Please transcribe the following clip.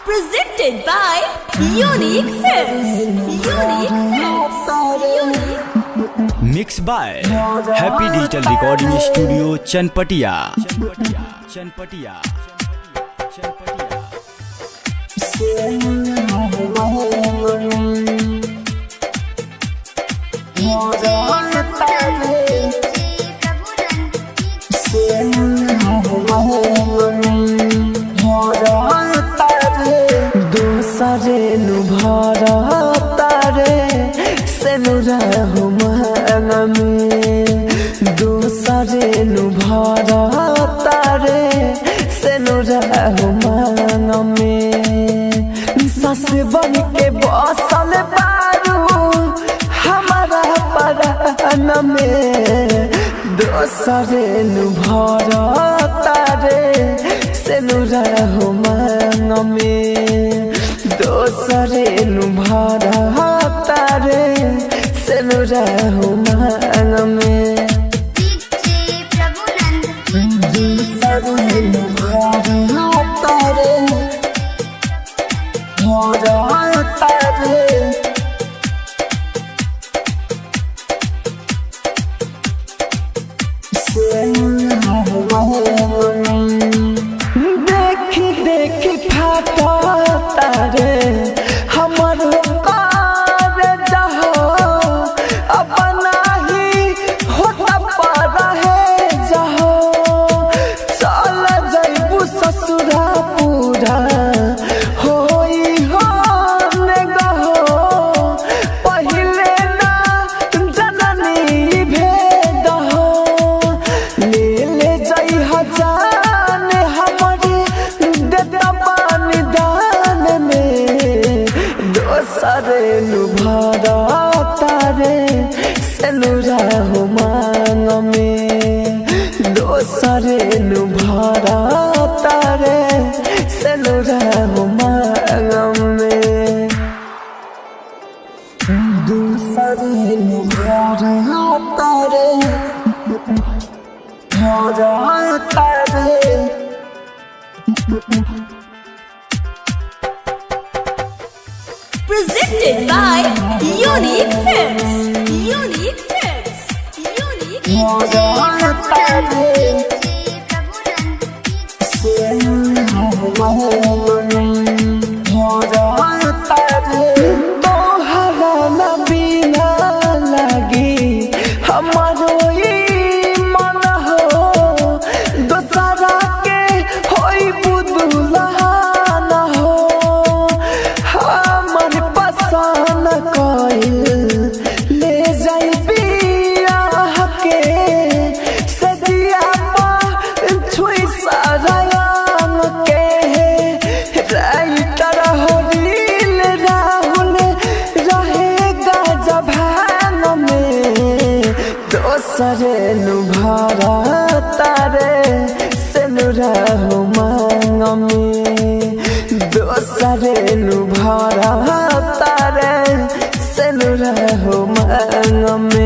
Presented by Unique Films. Mixed by Happy Digital Recording Studio, Chanpatia. दूसरे नु भरा तारे से नु रहु मन में, दूसरे नु भरा तारे से नु रहु मन में। सस बन के बसल बारू हमारा परान में, दूसरे नु भरा तारे से नु रहु मन में, दूसरे नु भरा तारे से नु रहु मन में। दूसरे नु भरा तारे भरा तारे से नु रहु मन में। देखी देखी फाटा तारे हमर कार जहो, अपना ही होता पर है जहो। चल जइबू ससुरा पूरा होई हो ने गहो, पहिले ना जननी भेद हो। ले ले जई हजान हमरे देता पानी दान में, दोसरे नु भरा तारे से नु रहु मांग में, दोसरे नु भरा तारे से नु रहु मांग में। दूसरे नु भरा तारे भरा तारे Presented by Unique Films. Unique Films. Unique भरा तारे से नु रहु मन में, भरा तारे। तोहरा ना बिना लागी हमारो ई मन हो, दोसरा के होई बुदुलान हो। हमर पसंद कइल ले जाई बियाह के, सजिया पा छुई सरायन के। राइटर हो रील राहुल रहेगा जबान में, दोसरे नु भरा तारे से नु रहु मांग में, दोसरे नु भरा तारे से नु रहु मांग में।